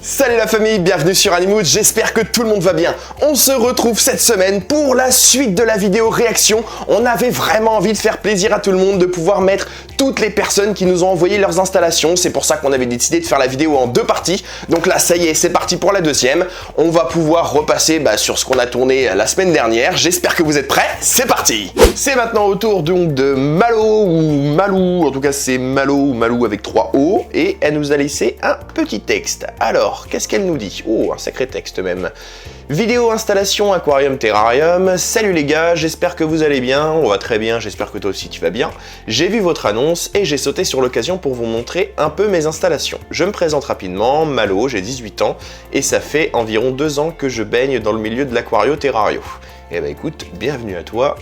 Salut la famille, bienvenue sur Animood, j'espère que tout le monde va bien. On se retrouve cette semaine pour la suite de la vidéo réaction. On avait vraiment envie de faire plaisir à tout le monde, de pouvoir mettre toutes les personnes qui nous ont envoyé leurs installations. C'est pour ça qu'on avait décidé de faire la vidéo en deux parties. Donc là, ça y est, c'est parti pour la deuxième. On va pouvoir repasser sur ce qu'on a tourné la semaine dernière. J'espère que vous êtes prêts, c'est parti. C'est maintenant au tour donc de Malo ou Malou, en tout cas c'est Malo ou Malou avec 3 O. Et elle nous a laissé un petit texte. Alors, qu'est-ce qu'elle nous dit? Oh, un sacré texte même. Vidéo installation aquarium terrarium. Salut les gars, j'espère que vous allez bien. On va très bien, j'espère que toi aussi tu vas bien. J'ai vu votre annonce et j'ai sauté sur l'occasion pour vous montrer un peu mes installations. Je me présente rapidement, Malo, j'ai 18 ans et ça fait environ 2 ans que je baigne dans le milieu de l'aquario terrario. Eh ben écoute, bienvenue à toi.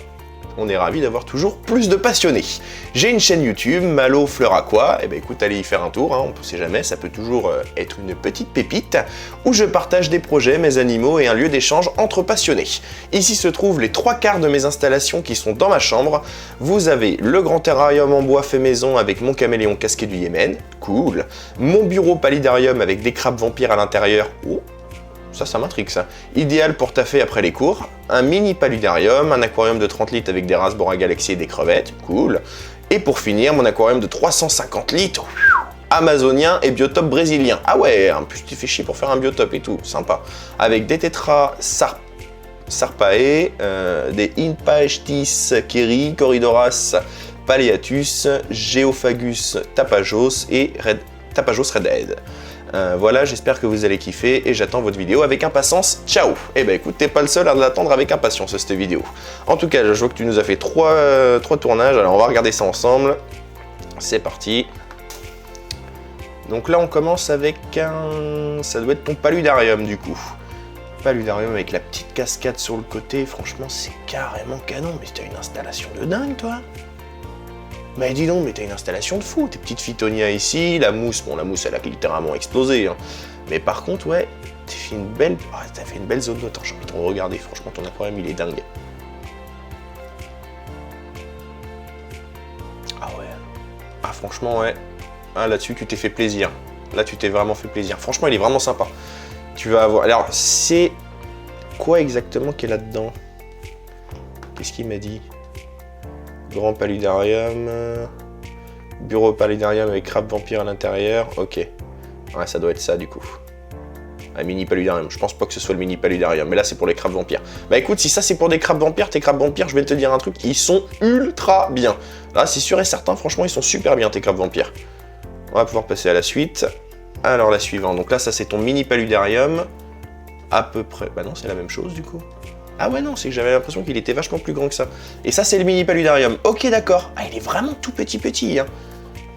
On est ravis d'avoir toujours plus de passionnés. J'ai une chaîne YouTube, Malo Fleur Aqua. Eh ben écoute, allez y faire un tour, on ne sait jamais, ça peut toujours être une petite pépite, où je partage des projets, mes animaux et un lieu d'échange entre passionnés. Ici se trouvent les 3/4 de mes installations qui sont dans ma chambre. Vous avez le grand terrarium en bois fait maison avec mon caméléon casqué du Yémen, cool. Mon bureau paludarium avec des crabes vampires à l'intérieur, oh. Ça m'intrigue ça. Idéal pour taffer après les cours. Un mini paludarium, un aquarium de 30 litres avec des Rasbora Galaxy et des crevettes, cool. Et pour finir, mon aquarium de 350 litres, amazonien et biotope brésilien. Ah ouais, en plus tu fais chier pour faire un biotope et tout, sympa. Avec des tétras sarpae, des Inpaestis keri, Corridoras paleatus, Geophagus tapajos et tapajos redhead. Voilà, j'espère que vous allez kiffer et j'attends votre vidéo avec impatience. Ciao! Eh ben écoute, t'es pas le seul à l'attendre avec impatience cette vidéo. En tout cas, je vois que tu nous as fait trois tournages, alors on va regarder ça ensemble. C'est parti. Donc là, on commence avec un... ça doit être ton paludarium du coup. Paludarium avec la petite cascade sur le côté, franchement c'est carrément canon. Mais t'as une installation de dingue toi! Mais dis donc, mais t'as une installation de fou, tes petites phytonias ici, la mousse, bon la mousse elle a littéralement explosé, hein. Mais par contre ouais, t'as fait une belle zone d'autant, j'ai envie de regarder, franchement ton aquarium il est dingue. Ah ouais, ah franchement ouais, ah là-dessus tu t'es fait plaisir, là tu t'es vraiment fait plaisir, franchement il est vraiment sympa. Tu vas avoir, alors c'est quoi exactement qu'il y a là-dedans? Qu'est-ce qu'il m'a dit? Grand paludarium, bureau paludarium avec crabe vampire à l'intérieur, ok. Ouais, ça doit être ça du coup. Un mini paludarium, je pense pas que ce soit le mini paludarium, mais là c'est pour les crabes vampires. Bah écoute, si ça c'est pour des crabes vampires, tes crabes vampires, je vais te dire un truc, ils sont ultra bien. Là c'est sûr et certain, franchement ils sont super bien tes crabes vampires. On va pouvoir passer à la suite. Alors la suivante, donc là ça c'est ton mini paludarium, à peu près, bah non c'est la même chose du coup. Ah ouais non, c'est que j'avais l'impression qu'il était vachement plus grand que ça. Et ça c'est le mini paludarium. Ok d'accord. Ah il est vraiment tout petit hein.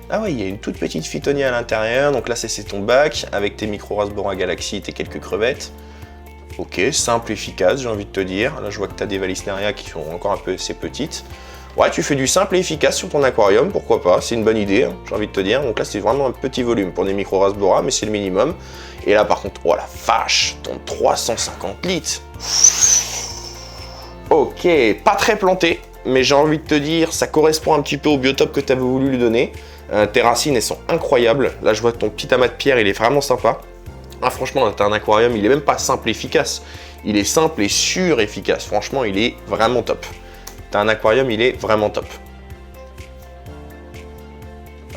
Ah ouais, il y a une toute petite phytonia à l'intérieur. Donc là c'est ton bac avec tes micro Rasbora Galaxy et tes quelques crevettes. Ok, simple, efficace j'ai envie de te dire. Là je vois que tu as des Valisneria qui sont encore un peu assez petites. Ouais, tu fais du simple et efficace sur ton aquarium, pourquoi pas, c'est une bonne idée, hein, j'ai envie de te dire. Donc là c'est vraiment un petit volume pour des micro Rasbora, mais c'est le minimum. Et là par contre, oh la vache, ton 350 litres. Ok, pas très planté, mais j'ai envie de te dire, ça correspond un petit peu au biotope que tu avais voulu lui donner. Tes racines, elles sont incroyables. Là, je vois que ton petit amas de pierre, il est vraiment sympa. Ah, franchement, là, t'as un aquarium, il est même pas simple et efficace. Il est simple et sûr efficace. Franchement, il est vraiment top. T'as un aquarium, il est vraiment top.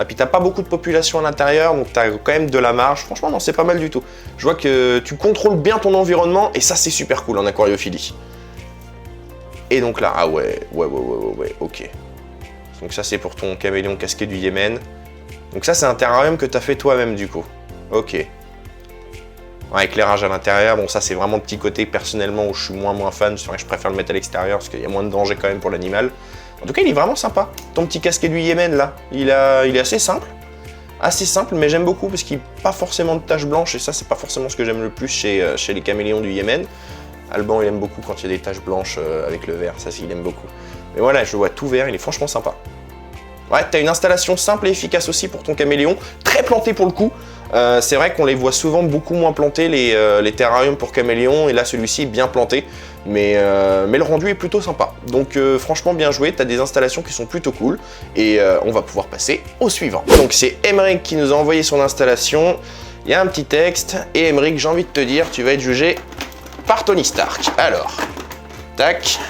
Et puis, t'as pas beaucoup de population à l'intérieur, donc t'as quand même de la marge. Franchement, non, c'est pas mal du tout. Je vois que tu contrôles bien ton environnement et ça, c'est super cool en aquariophilie. Et donc là, ah ouais, ok. Donc ça c'est pour ton caméléon casqué du Yémen. Donc ça c'est un terrarium que tu as fait toi-même du coup. Ok. Ouais, éclairage à l'intérieur, bon ça c'est vraiment le petit côté personnellement où je suis moins fan, c'est vrai que je préfère le mettre à l'extérieur parce qu'il y a moins de danger quand même pour l'animal. En tout cas il est vraiment sympa, ton petit casqué du Yémen là, il est assez simple. Assez simple mais j'aime beaucoup parce qu'il n'y a pas forcément de taches blanches et ça c'est pas forcément ce que j'aime le plus chez les caméléons du Yémen. Alban il aime beaucoup quand il y a des taches blanches avec le vert, ça il aime beaucoup. Mais voilà, je le vois tout vert, il est franchement sympa. Ouais, t'as une installation simple et efficace aussi pour ton caméléon, très planté pour le coup. C'est vrai qu'on les voit souvent beaucoup moins plantés, les terrariums pour caméléons, et là celui-ci est bien planté, mais le rendu est plutôt sympa. Donc franchement bien joué, tu as des installations qui sont plutôt cool, et on va pouvoir passer au suivant. Donc c'est Emeric qui nous a envoyé son installation, il y a un petit texte, et Emeric, j'ai envie de te dire, tu vas être jugé par Tony Stark. Alors, tac,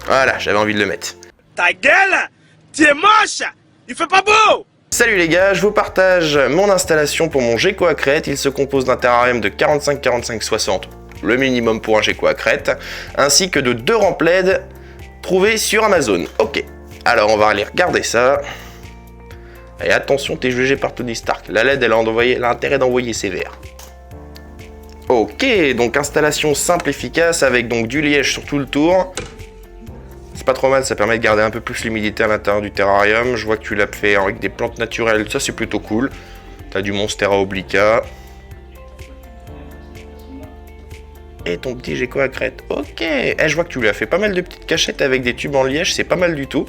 voilà, j'avais envie de le mettre. Ta gueule, tu es moche, il fait pas beau. Salut les gars, je vous partage mon installation pour mon gecko à crête. Il se compose d'un terrarium de 45-45-60, le minimum pour un gecko à crête, ainsi que de 2 rampes LED trouvées sur Amazon. Ok, alors on va aller regarder ça. Et attention, t'es jugé par Tony Stark. La LED, elle a intérêt d'envoyer ses verres. Ok, donc installation simple, efficace, avec donc du liège sur tout le tour. C'est pas trop mal, ça permet de garder un peu plus l'humidité à l'intérieur du terrarium. Je vois que tu l'as fait avec des plantes naturelles, ça c'est plutôt cool. T'as du Monstera obliqua. Et ton petit gecko à crête, ok. Je vois que tu lui as fait pas mal de petites cachettes avec des tubes en liège, c'est pas mal du tout.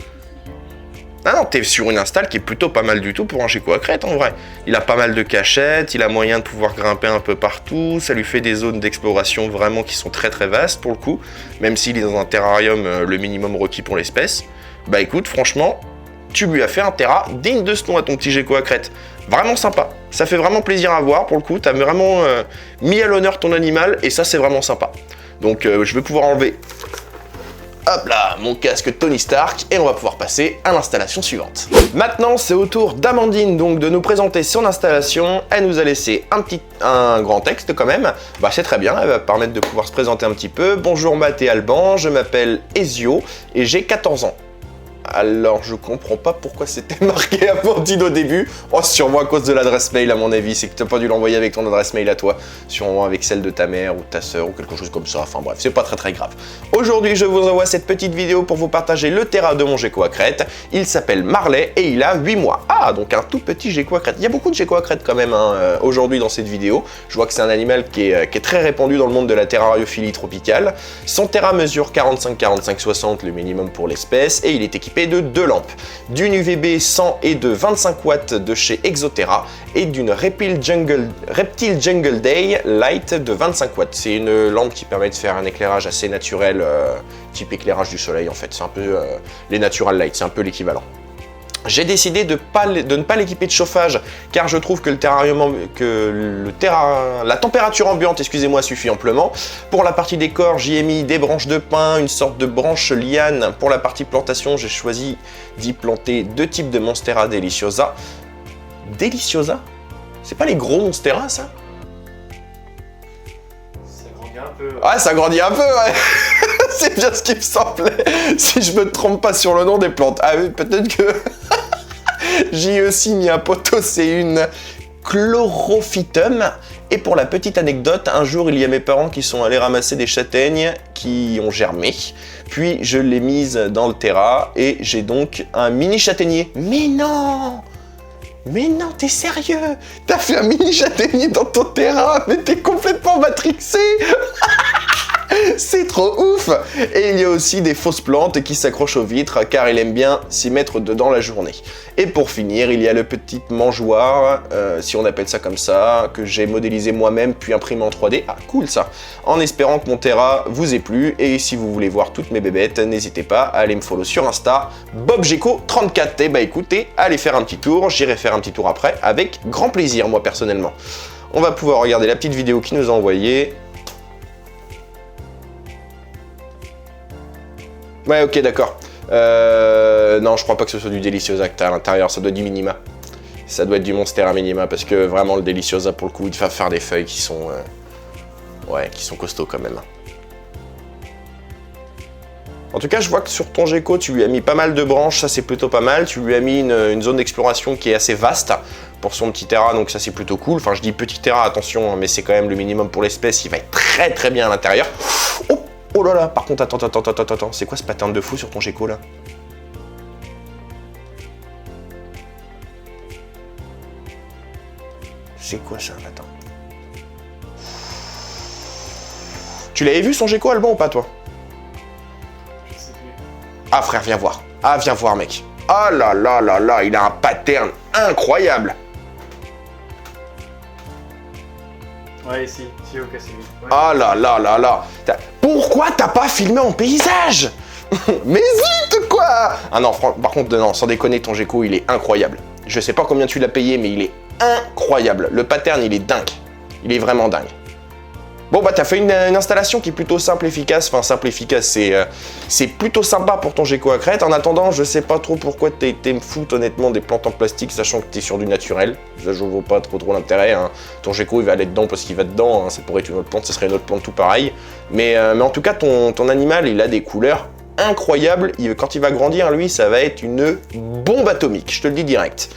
Ah non, t'es sur une install qui est plutôt pas mal du tout pour un gecko à crête en vrai. Il a pas mal de cachettes, il a moyen de pouvoir grimper un peu partout, ça lui fait des zones d'exploration vraiment qui sont très très vastes pour le coup, même s'il est dans un terrarium le minimum requis pour l'espèce. Bah écoute, franchement, tu lui as fait un terra digne de ce nom à ton petit gecko à crête. Vraiment sympa, ça fait vraiment plaisir à voir pour le coup, t'as vraiment mis à l'honneur ton animal et ça c'est vraiment sympa. Donc je vais pouvoir enlever... Hop là, mon casque Tony Stark, et on va pouvoir passer à l'installation suivante. Maintenant, c'est au tour d'Amandine donc de nous présenter son installation. Elle nous a laissé un grand texte quand même. Bah c'est très bien, elle va permettre de pouvoir se présenter un petit peu. Bonjour Matt et Alban, je m'appelle Ezio et j'ai 14 ans. Alors je comprends pas pourquoi c'était marqué Amandine au début. Oh, sûrement à cause de l'adresse mail à mon avis, c'est que t'as pas dû l'envoyer avec ton adresse mail à toi, sûrement avec celle de ta mère ou ta soeur ou quelque chose comme ça, enfin bref, c'est pas très grave. Aujourd'hui je vous envoie cette petite vidéo pour vous partager le terra de mon gecko à crête. Il s'appelle Marley et il a 8 mois. Ah, donc un tout petit gecko à crête. Il y a beaucoup de gecko à crête quand même aujourd'hui dans cette vidéo. Je vois que c'est un animal qui est très répandu dans le monde de la terrariophilie tropicale. Son terra mesure 45-45-60, le minimum pour l'espèce, et il est équipé de 2 lampes, d'une UVB 100 et de 25 watts de chez Exotera et d'une Reptile Jungle Day Light de 25 watts. C'est une lampe qui permet de faire un éclairage assez naturel, type éclairage du soleil en fait, c'est un peu les natural light, c'est un peu l'équivalent. J'ai décidé de ne pas l'équiper de chauffage car je trouve que la température ambiante, excusez-moi, suffit amplement. Pour la partie décor, j'y ai mis des branches de pin, une sorte de branche liane. Pour la partie plantation, j'ai choisi d'y planter 2 types de Monstera Deliciosa. Deliciosa? C'est pas les gros Monstera ça? Ça grandit un peu. Ouais, ça grandit un peu, ouais. C'est bien ce qui me semblait, si je me trompe pas sur le nom des plantes. Ah oui, peut-être que j'y ai aussi mis un poteau, c'est une Chlorophytum. Et pour la petite anecdote, un jour il y a mes parents qui sont allés ramasser des châtaignes qui ont germé, puis je l'ai mise dans le terra et j'ai donc un mini châtaignier. Mais non! Mais non, t'es sérieux? T'as fait un mini châtaignier dans ton terrain? Mais t'es complètement matrixé. C'est trop ouf! Et il y a aussi des fausses plantes qui s'accrochent aux vitres car il aime bien s'y mettre dedans la journée. Et pour finir, il y a le petit mangeoire, si on appelle ça comme ça, que j'ai modélisé moi-même puis imprimé en 3D. Ah cool ça! En espérant que mon terra vous ait plu, et si vous voulez voir toutes mes bébêtes, n'hésitez pas à aller me follow sur Insta, BobGecko34. Et bah écoutez, allez faire un petit tour, j'irai faire un petit tour après, avec grand plaisir moi personnellement. On va pouvoir regarder la petite vidéo qu'il nous a envoyée. Ouais, ok, d'accord. Non, je crois pas que ce soit du Deliciosa que t'as à l'intérieur, ça doit être du Minima. Ça doit être du Monstera Minima, parce que vraiment le Deliciosa, pour le coup, il va faire des feuilles qui sont... ouais, qui sont costauds quand même. En tout cas, je vois que sur ton gecko, tu lui as mis pas mal de branches, ça c'est plutôt pas mal. Tu lui as mis une zone d'exploration qui est assez vaste pour son petit terra, donc ça c'est plutôt cool. Enfin, je dis petit terra, attention, mais c'est quand même le minimum pour l'espèce, il va être très bien à l'intérieur. Oh là là, par contre, attends, c'est quoi ce pattern de fou sur ton gecko là? C'est quoi ça? Attends. Tu l'avais vu son gecko Alban ou pas toi? Je sais plus. Ah frère, viens voir. Ah viens voir mec. Ah là là là là, il a un pattern incroyable. Ouais, si, ok, c'est lui. Ouais. Ah là là là là. Pourquoi t'as pas filmé en paysage? Mais vite quoi. Ah non, par contre, non, sans déconner, ton Gecko, il est incroyable. Je sais pas combien tu l'as payé, mais il est incroyable. Le pattern, il est dingue. Il est vraiment dingue. Bon bah t'as fait une installation qui est plutôt simple, efficace. Enfin simple, efficace, c'est plutôt sympa pour ton Gecko à crête. En attendant, je sais pas trop pourquoi t'es me foutre honnêtement des plantes en plastique, sachant que t'es sur du naturel. Ça, je vois pas trop l'intérêt. Hein. Ton Gecko il va aller dedans parce qu'il va dedans. Hein. Ça pourrait être une autre plante, ça serait une autre plante tout pareil. Mais en tout cas, ton animal, il a des couleurs incroyables. Quand il va grandir, lui, ça va être une bombe atomique. Je te le dis direct.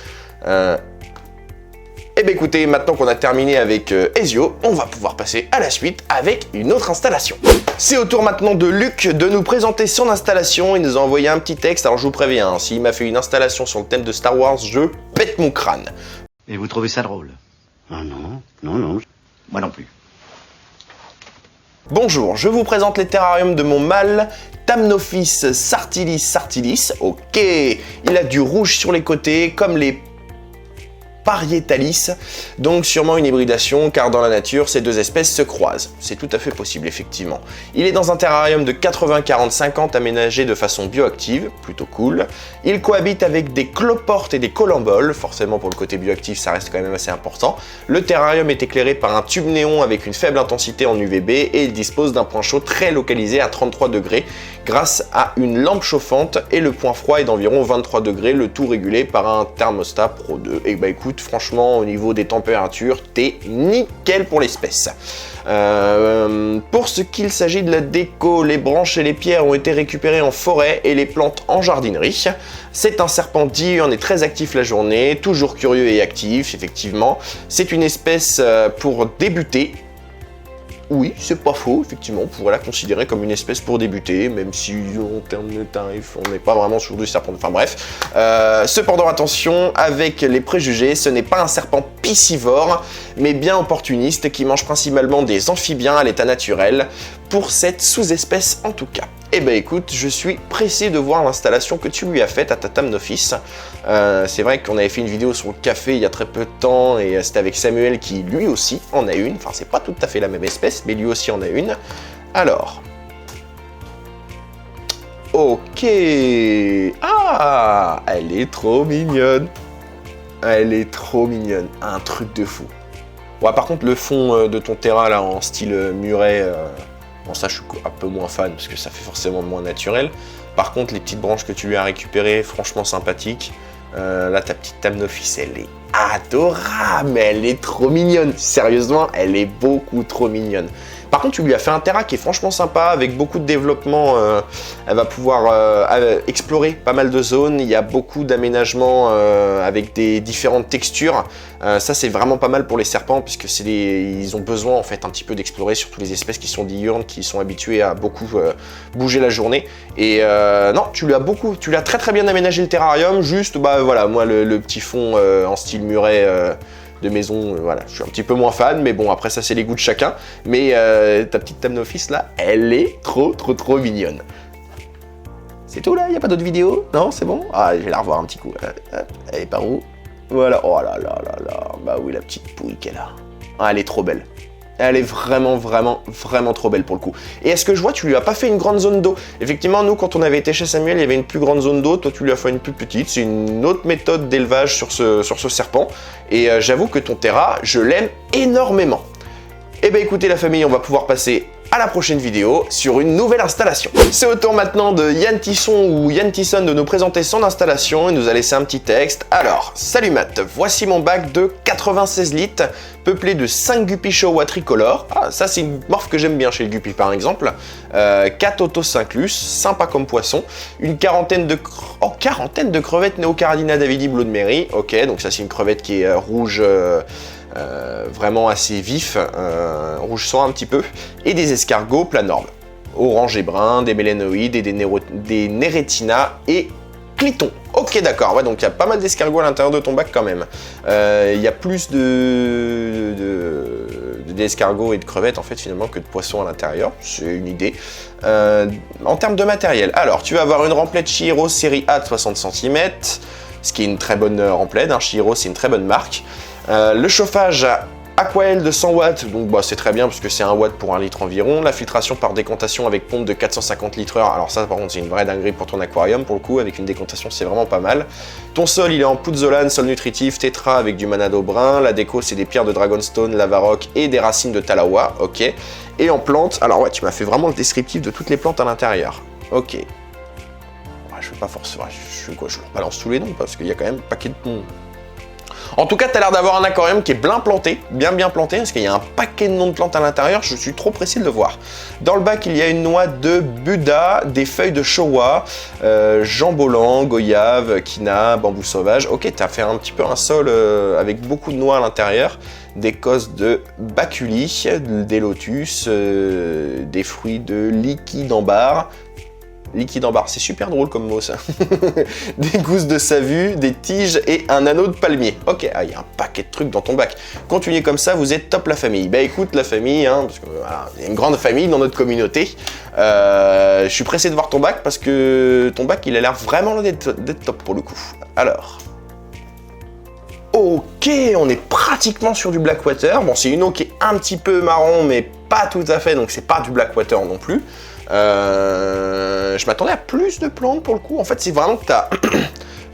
Eh bien écoutez, maintenant qu'on a terminé avec Ezio, on va pouvoir passer à la suite avec une autre installation. C'est au tour maintenant de Luc de nous présenter son installation. Il nous a envoyé un petit texte, alors je vous préviens, hein, s'il m'a fait une installation sur le thème de Star Wars, je pète mon crâne. Et vous trouvez ça drôle? Ah non, non. Moi non plus. Bonjour, je vous présente les terrariums de mon mâle Thamnophis sartilis. Ok, il a du rouge sur les côtés, comme les Parietalis, donc sûrement une hybridation car dans la nature ces deux espèces se croisent. C'est tout à fait possible effectivement. Il est dans un terrarium de 80-40-50 aménagé de façon bioactive, plutôt cool. Il cohabite avec des cloportes et des colamboles, forcément pour le côté bioactif ça reste quand même assez important. Le terrarium est éclairé par un tube néon avec une faible intensité en UVB et il dispose d'un point chaud très localisé à 33 degrés grâce à une lampe chauffante et le point froid est d'environ 23 degrés, le tout régulé par un thermostat Pro 2. Et bah écoute, franchement, au niveau des températures, t'es nickel pour l'espèce. Pour ce qu'il s'agit de la déco, les branches et les pierres ont été récupérées en forêt et les plantes en jardinerie. C'est un serpent diurne et très actif la journée, toujours curieux et actif, effectivement. C'est une espèce pour débuter. Oui, c'est pas faux, effectivement, on pourrait la considérer comme une espèce pour débuter, même si en termes de tarifs, on n'est pas vraiment sur du serpent, enfin bref. Cependant, attention, avec les préjugés, ce n'est pas un serpent piscivore, mais bien opportuniste, qui mange principalement des amphibiens à l'état naturel, pour cette sous-espèce en tout cas. Eh ben écoute, je suis pressé de voir l'installation que tu lui as faite à ta Thamnophis. C'est vrai qu'on avait fait une vidéo sur le café il y a très peu de temps et c'était avec Samuel qui lui aussi en a une. Enfin, c'est pas tout à fait la même espèce, mais lui aussi en a une. Alors. Ok. Ah, elle est trop mignonne. Elle est trop mignonne. Un truc de fou. Ouais, par contre, le fond de ton terrain là en style muret. Bon, ça, je suis un peu moins fan parce que ça fait forcément moins naturel. Par contre, les petites branches que tu lui as récupérées, franchement sympathiques. Là, ta petite Thamnophis, elle est adorable, mais elle est trop mignonne. Sérieusement, elle est beaucoup trop mignonne. Par contre, tu lui as fait un terrain qui est franchement sympa, avec beaucoup de développement. Elle va pouvoir explorer pas mal de zones. Il y a beaucoup d'aménagements avec des différentes textures. Ça, c'est vraiment pas mal pour les serpents, puisque ils ont besoin en fait un petit peu d'explorer, surtout les espèces qui sont diurnes, qui sont habituées à beaucoup bouger la journée. Et non, tu lui as très très bien aménagé le terrarium. Juste, bah voilà, moi le petit fond en style muret. De maison, voilà, je suis un petit peu moins fan, mais bon, après ça c'est les goûts de chacun. Mais ta petite Thamnophis là, elle est trop mignonne. C'est tout là, il n'y a pas d'autres vidéos? Non, c'est bon? Ah, je vais la revoir un petit coup. Elle est par où? Voilà, oh là là là là, bah oui, la petite pouille qu'elle a. Ah, elle est trop belle. Elle est vraiment trop belle pour le coup. Et est-ce que je vois, tu lui as pas fait une grande zone d'eau? Effectivement, nous, quand on avait été chez Samuel, il y avait une plus grande zone d'eau. Toi, tu lui as fait une plus petite. C'est une autre méthode d'élevage sur ce serpent. Et j'avoue que ton terrain, je l'aime énormément. Eh bien, écoutez la famille, on va pouvoir passer à la prochaine vidéo sur une nouvelle installation. C'est au tour maintenant de Yann Tisson ou Yann Tisson de nous présenter son installation. Il nous a laissé un petit texte. Alors, salut Matt, voici mon bac de 96 litres, peuplé de 5 guppy Showa tricolores. Ah, ça c'est une morphe que j'aime bien chez le guppy par exemple. 4 Otocinclus, sympa comme poisson. Une quarantaine de crevettes Neocaradina davidi Blue de Mairie. Ok, donc ça c'est une crevette qui est rouge... vraiment assez vif, rouge sang un petit peu, et des escargots planormes, orange et brun, des mélénoïdes et des nérétinas et clitons. Ok, d'accord, ouais, donc il y a pas mal d'escargots à l'intérieur de ton bac quand même. Il y a plus d'escargots et de crevettes en fait finalement que de poissons à l'intérieur, c'est une idée. En termes de matériel, alors tu vas avoir une remplette Chihiro série A de 60 cm, ce qui est une très bonne remplette, Chihiro c'est une très bonne marque. Le chauffage Aquael de 100 watts, donc bah, c'est très bien parce que c'est 1 watt pour 1 litre environ. La filtration par décantation avec pompe de 450 litres heure. Alors ça par contre c'est une vraie dinguerie pour ton aquarium pour le coup, avec une décantation c'est vraiment pas mal. Ton sol il est en pouzzolane, sol nutritif, tétra avec du manado brun. La déco c'est des pierres de dragonstone, lava rock et des racines de talawa, ok. Et en plantes, alors ouais tu m'as fait vraiment le descriptif de toutes les plantes à l'intérieur, ok. Ouais, je vais pas forcément, je leur balance tous les noms parce qu'il y a quand même un paquet de noms. En tout cas, tu as l'air d'avoir un aquarium qui est bien planté, bien planté, parce qu'il y a un paquet de noms de plantes à l'intérieur, je suis trop pressé de le voir. Dans le bac, il y a une noix de Buddha, des feuilles de showa, jambolan, goyave, quina, bambou sauvage. Ok, tu as fait un petit peu un sol avec beaucoup de noix à l'intérieur, des cosses de baculi, des lotus, des fruits de liquide en barre. Liquide en barre, c'est super drôle comme mot ça. Des gousses de savue, des tiges et un anneau de palmier. Ok, il y a un paquet de trucs dans ton bac. Continuez comme ça, vous êtes top la famille. Bah écoute la famille, hein, parce que voilà, il y a une grande famille dans notre communauté. Je suis pressé de voir ton bac parce que ton bac il a l'air vraiment d'être top pour le coup. Alors. Ok, on est pratiquement sur du Blackwater. Bon, c'est une eau qui est un petit peu marron, mais pas tout à fait, donc c'est pas du Blackwater non plus. Je m'attendais à plus de plantes pour le coup. En fait, c'est vraiment que tu as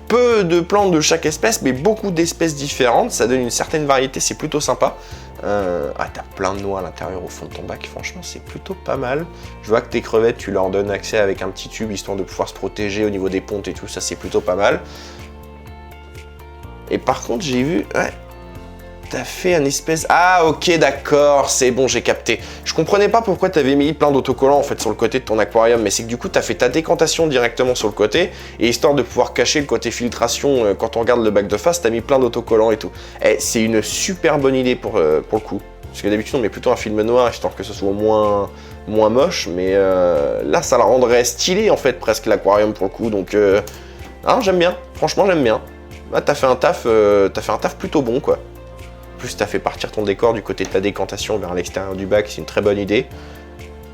peu de plantes de chaque espèce, mais beaucoup d'espèces différentes. Ça donne une certaine variété, c'est plutôt sympa. T'as plein de noix à l'intérieur au fond de ton bac. Franchement, c'est plutôt pas mal. Je vois que tes crevettes, tu leur donnes accès avec un petit tube, histoire de pouvoir se protéger au niveau des pontes et tout. Ça, c'est plutôt pas mal. Et par contre, j'ai vu... Ouais, t'as fait un espèce... Ah, ok, d'accord, c'est bon, j'ai capté. Je comprenais pas pourquoi t'avais mis plein d'autocollants, en fait, sur le côté de ton aquarium, mais c'est que du coup, t'as fait ta décantation directement sur le côté, et histoire de pouvoir cacher le côté filtration, quand on regarde le bac de face, t'as mis plein d'autocollants et tout. Et c'est une super bonne idée pour le coup. Parce que d'habitude, on met plutôt un film noir, histoire que ce soit moins moche, mais là, ça la rendrait stylé, en fait, presque, l'aquarium, pour le coup, donc... Ah, j'aime bien, franchement, j'aime bien. Là, t'as fait un taf plutôt bon, quoi. En plus, t'as fait partir ton décor du côté de ta décantation vers l'extérieur du bac, c'est une très bonne idée.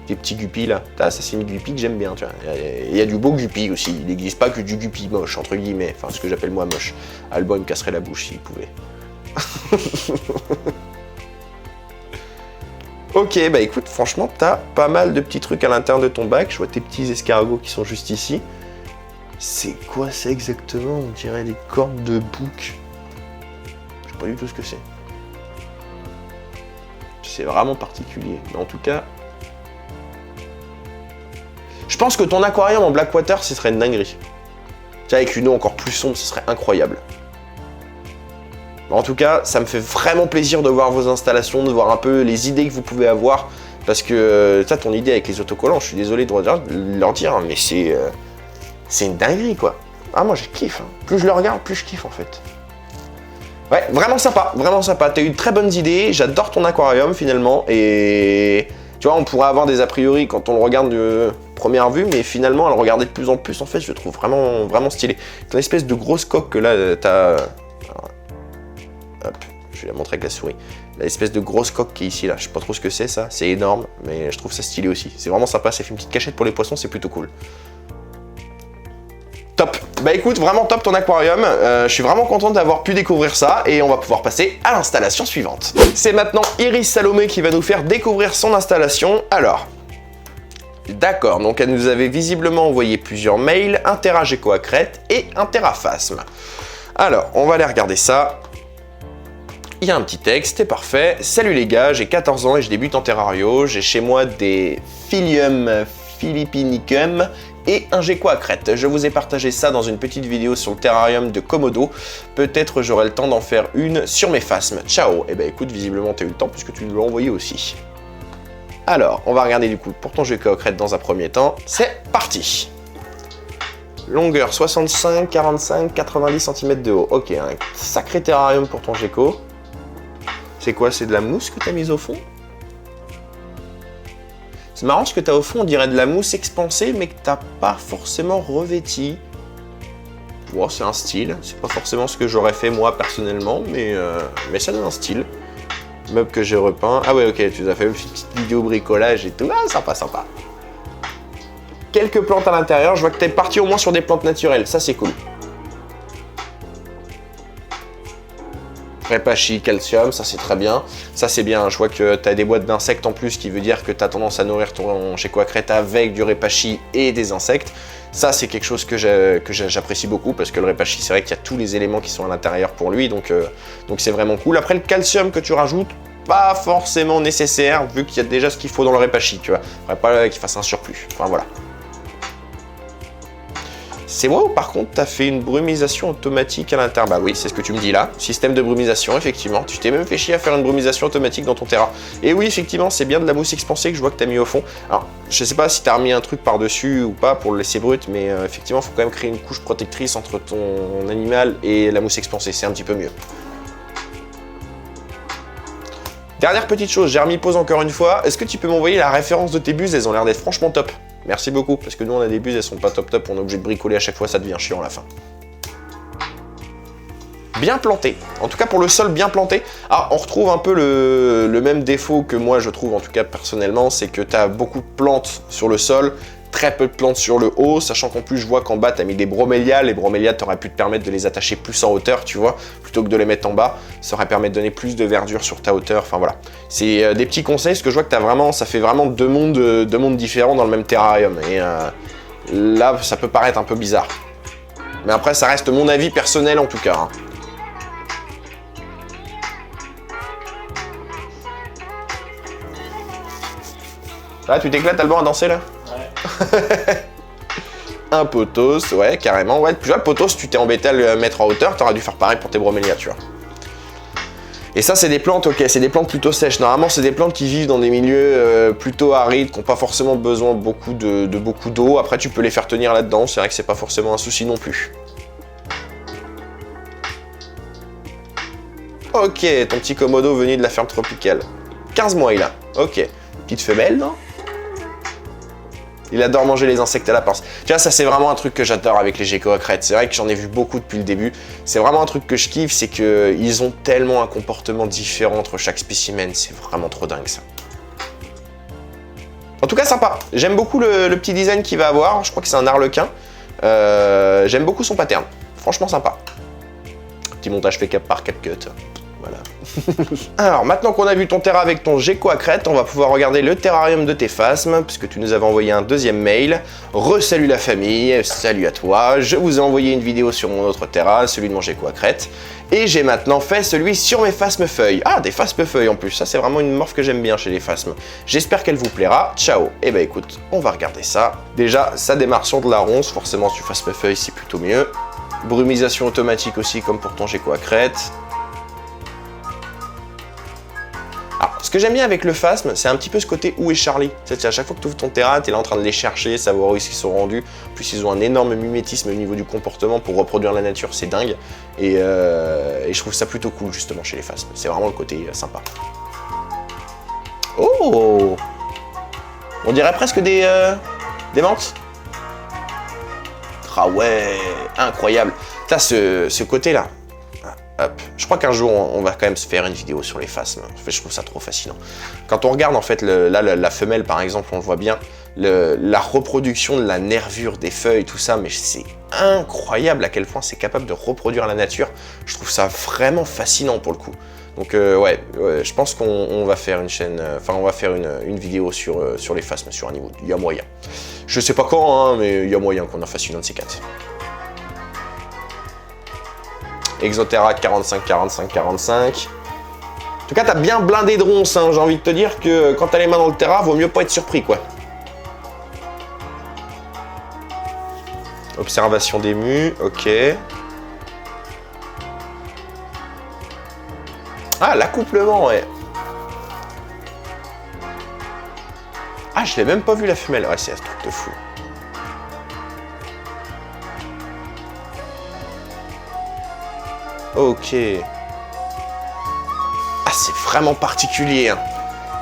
Des petits guppies, là. Ça, c'est une guppy que j'aime bien, tu vois. Il y a du beau guppy aussi. Il n'existe pas que du guppy moche, entre guillemets. Enfin, ce que j'appelle moi moche. Alban me casserait la bouche s'il pouvait. Ok, bah écoute, franchement, t'as pas mal de petits trucs à l'intérieur de ton bac. Je vois tes petits escargots qui sont juste ici. C'est quoi ça exactement? On dirait des cordes de bouc. Je sais pas du tout ce que c'est. C'est vraiment particulier. Mais en tout cas... Je pense que ton aquarium en Blackwater, ce serait une dinguerie. Tu sais, avec une eau encore plus sombre, ce serait incroyable. En tout cas, ça me fait vraiment plaisir de voir vos installations, de voir un peu les idées que vous pouvez avoir. Parce que, ça, ton idée avec les autocollants, je suis désolé de leur dire, mais c'est une dinguerie, quoi. Ah, moi, je kiffe. Hein. Plus je le regarde, plus je kiffe, en fait. Ouais, vraiment sympa, vraiment sympa. T'as eu de très bonnes idées. J'adore ton aquarium, finalement. Et tu vois, on pourrait avoir des a priori quand on le regarde de première vue, mais finalement, à le regarder de plus en plus, en fait, je le trouve vraiment stylé. T'as une espèce de grosse coque que là, t'as... Hop, je vais la montrer avec la souris. L'espèce de grosse coque qui est ici, là. Je sais pas trop ce que c'est, ça. C'est énorme, mais je trouve ça stylé aussi. C'est vraiment sympa. Ça fait une petite cachette pour les poissons, c'est plutôt cool. Top. Bah écoute, vraiment top ton aquarium. Je suis vraiment content d'avoir pu découvrir ça et on va pouvoir passer à l'installation suivante. C'est maintenant Iris Salomé qui va nous faire découvrir son installation. Alors, d'accord, donc elle nous avait visiblement envoyé plusieurs mails, un Terrageco à crête et un Terraphasme. Alors, on va aller regarder ça. Il y a un petit texte, c'est parfait. Salut les gars, j'ai 14 ans et je débute en terrario. J'ai chez moi des Philium philippinicum et un gecko à crête. Je vous ai partagé ça dans une petite vidéo sur le terrarium de Komodo. Peut-être j'aurai le temps d'en faire une sur mes phasmes. Ciao. Et bah écoute, visiblement t'as eu le temps puisque tu nous l'as envoyé aussi. Alors, on va regarder du coup pour ton gecko à crête dans un premier temps. C'est parti. Longueur 65, 45, 90 cm de haut. Ok, un sacré terrarium pour ton gecko. C'est quoi? C'est de la mousse que t'as mise au fond? C'est marrant, ce que t'as au fond, on dirait de la mousse expansée, mais que t'as pas forcément revêti. Wow, c'est un style. C'est pas forcément ce que j'aurais fait moi personnellement, mais ça donne un style. Meuble que j'ai repeint. Ah ouais, ok, tu nous as fait une petite vidéo bricolage et tout. Ah, sympa, sympa. Quelques plantes à l'intérieur. Je vois que t'es parti au moins sur des plantes naturelles. Ça, c'est cool. Repashy, calcium, ça c'est très bien. Ça c'est bien, je vois que tu as des boîtes d'insectes en plus, ce qui veut dire que tu as tendance à nourrir ton Gecko Crête avec du Repashy et des insectes. Ça c'est quelque chose que j'apprécie beaucoup parce que le Repashy, c'est vrai qu'il y a tous les éléments qui sont à l'intérieur pour lui, donc c'est vraiment cool. Après le calcium que tu rajoutes, pas forcément nécessaire vu qu'il y a déjà ce qu'il faut dans le Repashy, tu vois. Faudrait pas qu'il fasse un surplus, enfin voilà. C'est moi ou par contre tu as fait une brumisation automatique à l'intérieur? Bah oui, c'est ce que tu me dis là. Système de brumisation, effectivement. Tu t'es même fait chier à faire une brumisation automatique dans ton terrain. Et oui, effectivement, c'est bien de la mousse expansée que je vois que tu as mis au fond. Alors, je sais pas si tu as remis un truc par-dessus ou pas pour le laisser brut, mais effectivement, il faut quand même créer une couche protectrice entre ton animal et la mousse expansée. C'est un petit peu mieux. Dernière petite chose, j'ai remis pause encore une fois. Est-ce que tu peux m'envoyer la référence de tes buses? Elles ont l'air d'être franchement top. Merci beaucoup, parce que nous on a des buses, elles sont pas top top, on est obligé de bricoler à chaque fois, ça devient chiant à la fin. Bien planté, en tout cas pour le sol bien planté. Ah, on retrouve un peu le même défaut que moi je trouve, en tout cas personnellement, c'est que tu as beaucoup de plantes sur le sol, très peu de plantes sur le haut, sachant qu'en plus je vois qu'en bas tu as mis des bromélias. Les bromélias t'auraient pu te permettre de les attacher plus en hauteur, tu vois, plutôt que de les mettre en bas. Ça aurait permis de donner plus de verdure sur ta hauteur, enfin voilà. C'est des petits conseils, parce que je vois que t'as vraiment, ça fait vraiment deux mondes différents dans le même terrarium. Et là, ça peut paraître un peu bizarre. Mais après, ça reste mon avis personnel en tout cas. Hein. Là, tu t'éclates, Alban, à danser là? Ouais. Un potos, ouais, carrément. Ouais, tu vois, le potos, tu t'es embêté à le mettre en hauteur, t'aurais dû faire pareil pour tes bromélias, tu vois. Et ça, c'est des plantes, ok, c'est des plantes plutôt sèches. Normalement, c'est des plantes qui vivent dans des milieux plutôt arides, qui n'ont pas forcément besoin de beaucoup d'eau. Après, tu peux les faire tenir là-dedans, c'est vrai que c'est pas forcément un souci non plus. Ok, ton petit Komodo venu de la ferme tropicale. 15 mois, il a. Ok. Petite femelle, non? Il adore manger les insectes à la pince. Tu vois, ça c'est vraiment un truc que j'adore avec les Gecko Crête. C'est vrai que j'en ai vu beaucoup depuis le début. C'est vraiment un truc que je kiffe, c'est qu'ils ont tellement un comportement différent entre chaque spécimen. C'est vraiment trop dingue ça. En tout cas, sympa. J'aime beaucoup le petit design qu'il va avoir. Je crois que c'est un arlequin. J'aime beaucoup son pattern. Franchement sympa. Petit montage fait par CapCut. Voilà. Alors, maintenant qu'on a vu ton terrain avec ton Gecko Crête, on va pouvoir regarder le terrarium de tes phasmes, puisque tu nous avais envoyé un deuxième mail. Re-salut la famille, salut à toi. Je vous ai envoyé une vidéo sur mon autre terrain, celui de mon Gecko Crête. Et j'ai maintenant fait celui sur mes phasmes feuilles. Ah, des phasmes feuilles en plus. Ça, c'est vraiment une morphe que j'aime bien chez les phasmes. J'espère qu'elle vous plaira. Ciao. Et bah écoute, on va regarder ça. Déjà, ça démarre sur de la ronce. Forcément, sur phasmes feuilles, c'est plutôt mieux. Brumisation automatique aussi, comme pour ton Gecko Crête. Alors, ce que j'aime bien avec le phasme, c'est un petit peu ce côté où est Charlie. C'est à chaque fois que tu ouvres ton terrain, tu es là en train de les chercher, savoir où ils sont rendus. En plus, ils ont un énorme mimétisme au niveau du comportement pour reproduire la nature, c'est dingue. Et je trouve ça plutôt cool justement chez les phasmes. C'est vraiment le côté sympa. Oh! On dirait presque des menthes. Ah ouais, incroyable. T'as ce côté-là. Hop. Je crois qu'un jour, on va quand même se faire une vidéo sur les phasmes. Je trouve ça trop fascinant. Quand on regarde en fait la femelle, par exemple, on le voit bien, la reproduction de la nervure des feuilles, tout ça, mais c'est incroyable à quel point c'est capable de reproduire la nature. Je trouve ça vraiment fascinant pour le coup. Donc ouais, je pense qu'on va faire une chaîne, enfin on va faire une vidéo sur les phasmes sur un niveau. Il y a moyen. Je sais pas quand, hein, mais il y a moyen qu'on en fasse une de ces quatre. Exoterra 45, 45, 45. En tout cas, t'as bien blindé de ronces, hein. J'ai envie de te dire que quand t'as les mains dans le terrain, vaut mieux pas être surpris, quoi. Observation des mus, ok. Ah, l'accouplement, ouais. Ah, je l'ai même pas vu la femelle. Ouais, c'est un truc de fou. Ok. Ah, c'est vraiment particulier, hein.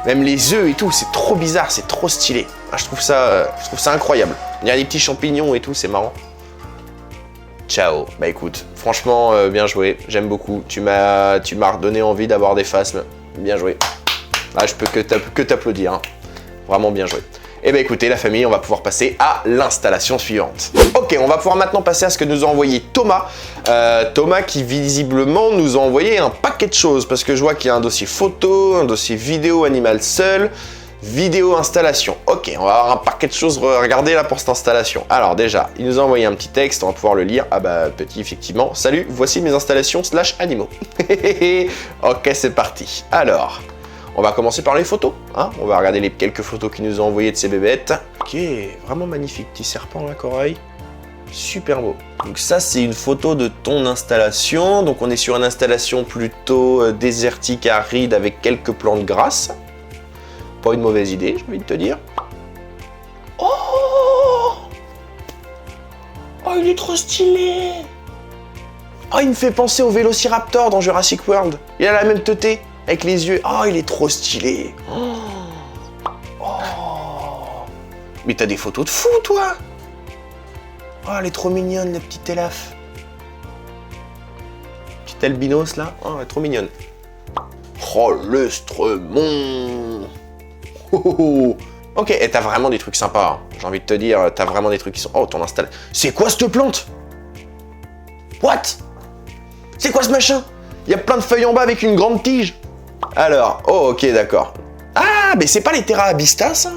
Même les œufs et tout, c'est trop bizarre, c'est trop stylé. Ah, je trouve ça incroyable. Il y a des petits champignons et tout, c'est marrant. Ciao. Bah écoute, franchement, bien joué. J'aime beaucoup. Tu m'as redonné envie d'avoir des phasmes. Bien joué. Ah, je peux que t'applaudir, hein. Vraiment bien joué. Eh bien écoutez la famille, on va pouvoir passer à l'installation suivante. Ok, on va pouvoir maintenant passer à ce que nous a envoyé Thomas. Thomas qui visiblement nous a envoyé un paquet de choses, parce que je vois qu'il y a un dossier photo, un dossier vidéo animal seul, vidéo installation. Ok, on va avoir un paquet de choses à regarder là pour cette installation. Alors déjà, il nous a envoyé un petit texte, on va pouvoir le lire. Ah bah petit effectivement. Salut, voici mes installations / animaux. Ok, c'est parti. Alors, on va commencer par les photos. Hein, on va regarder les quelques photos qu'il nous a envoyées de ces bébêtes. Ok, vraiment magnifique. Petit serpent là, corail. Super beau. Donc ça, c'est une photo de ton installation. Donc on est sur une installation plutôt désertique, aride, avec quelques plantes grasses. Pas une mauvaise idée, j'ai envie de te dire. Oh! Oh, il est trop stylé! Oh, il me fait penser au Vélociraptor dans Jurassic World. Il a la même teuté, avec les yeux. Oh, il est trop stylé! Oh! Mais t'as des photos de fou, toi! Oh, elle est trop mignonne, la petite Elaf. Petite albinos, là. Oh, elle est trop mignonne. Oh, le Stremon! Ok, et t'as vraiment des trucs sympas, hein. J'ai envie de te dire, t'as vraiment des trucs qui sont... Oh, ton install... C'est quoi cette plante? What? C'est quoi ce machin? Il y a plein de feuilles en bas avec une grande tige. Alors, oh, ok, d'accord. Ah, mais c'est pas les Terra Abista, ça?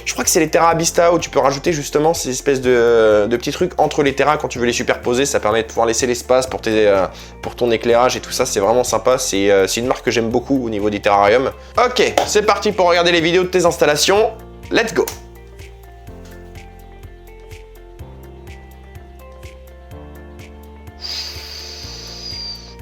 Je crois que c'est les Terra Abista où tu peux rajouter justement ces espèces de petits trucs entre les Terra quand tu veux les superposer. Ça permet de pouvoir laisser l'espace pour ton éclairage et tout ça. C'est vraiment sympa. C'est une marque que j'aime beaucoup au niveau des terrariums. Ok, c'est parti pour regarder les vidéos de tes installations. Let's go!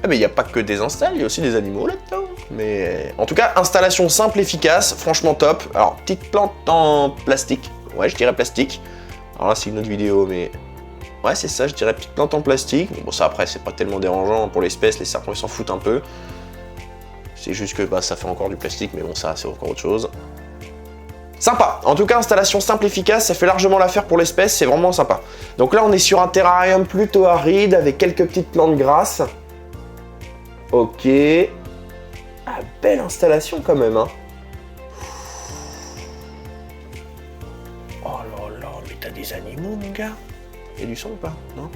Ah mais il n'y a pas que des installs, il y a aussi des animaux là-dedans. Mais en tout cas, installation simple, efficace, franchement top. Alors, petite plante en plastique. Ouais, je dirais plastique. Alors là, c'est une autre vidéo, mais... Ouais, c'est ça, je dirais petite plante en plastique. Bon, ça après, c'est pas tellement dérangeant pour l'espèce, les serpents, ils s'en foutent un peu. C'est juste que bah, ça fait encore du plastique, mais bon, ça, c'est encore autre chose. Sympa. En tout cas, installation simple, efficace, ça fait largement l'affaire pour l'espèce, c'est vraiment sympa. Donc là, on est sur un terrarium plutôt aride, avec quelques petites plantes grasses. Ok. Ah, belle installation quand même, hein. Oh là là, mais t'as des animaux, mon gars. Il y a du son ou pas? Non?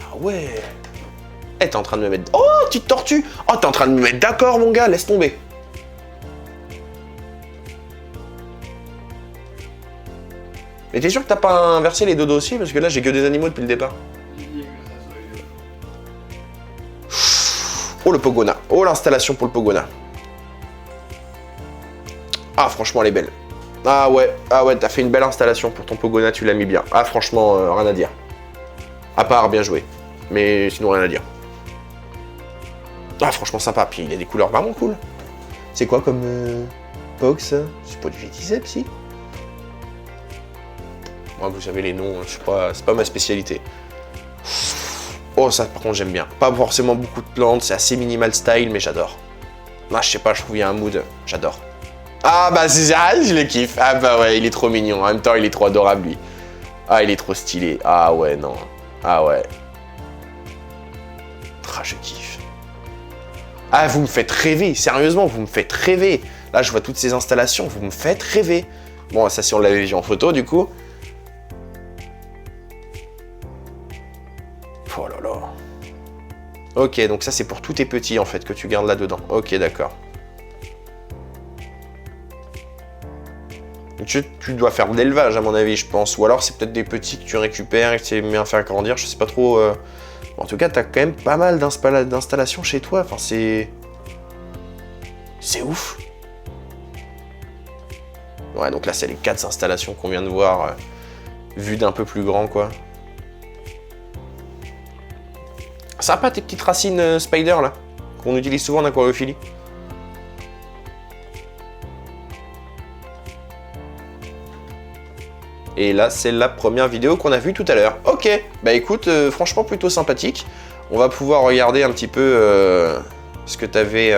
Ah ouais. Eh, t'es en train de me mettre... Oh, petite tortue. Oh, t'es en train de me mettre d'accord, mon gars, laisse tomber. Mais t'es sûr que t'as pas inversé les deux dossiers? Parce que là, j'ai que des animaux depuis le départ. Oh le Pogona, oh l'installation pour le Pogona. Ah franchement elle est belle. Ah ouais, t'as fait une belle installation pour ton Pogona, tu l'as mis bien. Ah franchement, rien à dire. À part bien joué, mais sinon rien à dire. Ah franchement sympa, puis il a des couleurs vraiment cool. C'est quoi comme Pog ça? C'est pas du Vétisep si? Moi vous savez les noms, c'est pas ma spécialité. Oh ça par contre j'aime bien. Pas forcément beaucoup de plantes, c'est assez minimal style mais j'adore. Ah je sais pas, je trouve qu'il y a un mood, j'adore. Ah bah c'est ça, je le kiffe. Ah bah ouais, il est trop mignon, en même temps il est trop adorable lui. Ah il est trop stylé, ah ouais non. Ah ouais. Ah je kiffe. Ah vous me faites rêver, sérieusement vous me faites rêver. Là je vois toutes ces installations, vous me faites rêver. Bon ça si on l'avait vu en photo du coup. Oh là là. Ok, donc ça c'est pour tous tes petits en fait que tu gardes là-dedans. Ok, d'accord. Tu dois faire de l'élevage à mon avis, je pense. Ou alors c'est peut-être des petits que tu récupères et que tu mets à faire grandir, je sais pas trop. En tout cas, t'as quand même pas mal d'installations chez toi. Enfin, c'est... C'est ouf. Ouais, donc là c'est les 4 installations qu'on vient de voir, vues d'un peu plus grand quoi. Sympa tes petites racines spider là, qu'on utilise souvent en aquariophilie. Et là, c'est la première vidéo qu'on a vue tout à l'heure. Ok, bah écoute, franchement plutôt sympathique. On va pouvoir regarder un petit peu ce que tu avais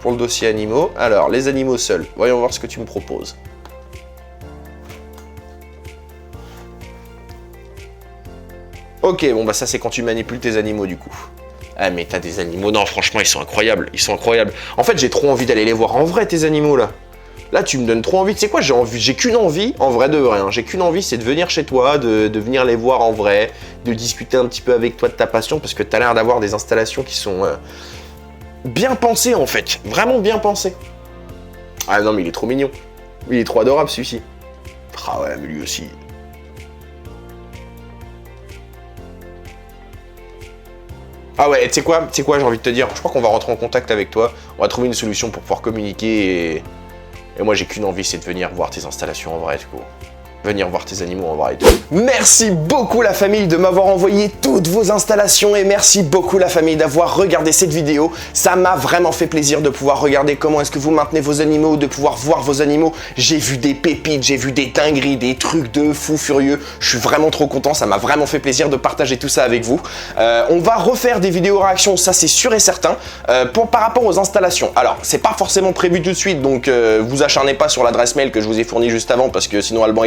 pour le dossier animaux. Alors, les animaux seuls, voyons voir ce que tu me proposes. Ok, bon bah ça c'est quand tu manipules tes animaux du coup. Ah mais t'as des animaux, non franchement ils sont incroyables, ils sont incroyables. En fait j'ai trop envie d'aller les voir en vrai tes animaux là. Là, tu me donnes trop envie. Tu sais quoi, j'ai qu'une envie, en vrai de vrai. Hein. J'ai qu'une envie, c'est de venir chez toi, de venir les voir en vrai, de discuter un petit peu avec toi de ta passion, parce que tu as l'air d'avoir des installations qui sont bien pensées, en fait. Vraiment bien pensées. Ah non, mais il est trop mignon. Il est trop adorable, celui-ci. Ah ouais, mais lui aussi. Ah ouais, tu sais quoi, j'ai envie de te dire, je crois qu'on va rentrer en contact avec toi, on va trouver une solution pour pouvoir communiquer et moi j'ai qu'une envie, c'est de venir voir tes installations en vrai, du coup. Venir voir tes animaux en vrai et tout. Merci beaucoup la famille de m'avoir envoyé toutes vos installations et merci beaucoup la famille d'avoir regardé cette vidéo. Ça m'a vraiment fait plaisir de pouvoir regarder comment est-ce que vous maintenez vos animaux, de pouvoir voir vos animaux. J'ai vu des pépites, j'ai vu des dingueries, des trucs de fou furieux. Je suis vraiment trop content, ça m'a vraiment fait plaisir de partager tout ça avec vous. On va refaire des vidéos réactions, ça c'est sûr et certain. Par rapport aux installations, alors c'est pas forcément prévu tout de suite, donc vous acharnez pas sur l'adresse mail que je vous ai fournie juste avant parce que sinon Alban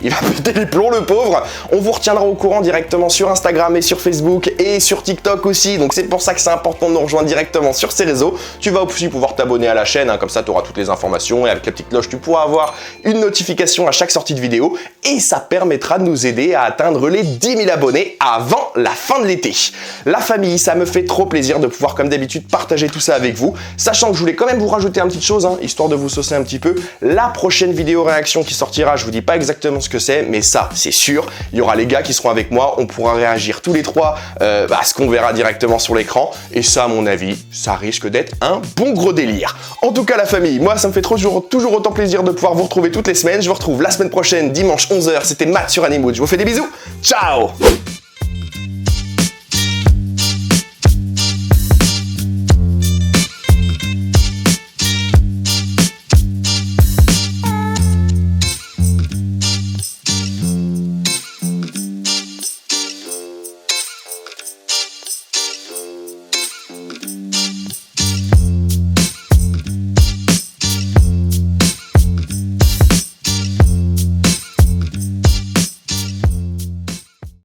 il va péter les plombs le pauvre. On vous retiendra au courant directement sur Instagram et sur Facebook et sur TikTok aussi. Donc c'est pour ça que c'est important de nous rejoindre directement sur ces réseaux. Tu vas aussi pouvoir t'abonner à la chaîne, hein, comme ça tu auras toutes les informations et avec la petite cloche tu pourras avoir une notification à chaque sortie de vidéo et ça permettra de nous aider à atteindre les 10 000 abonnés avant la fin de l'été. La famille, ça me fait trop plaisir de pouvoir comme d'habitude partager tout ça avec vous, sachant que je voulais quand même vous rajouter une petite chose, hein, histoire de vous saucer un petit peu. La prochaine vidéo réaction qui sortira, je vous dis pas exactement ce que c'est, mais ça c'est sûr, il y aura les gars qui seront avec moi, on pourra réagir tous les trois à ce qu'on verra directement sur l'écran, et ça à mon avis, ça risque d'être un bon gros délire. En tout cas la famille, moi ça me fait toujours autant plaisir de pouvoir vous retrouver toutes les semaines, je vous retrouve la semaine prochaine, dimanche 11h, c'était Matt sur Animood, je vous fais des bisous, ciao.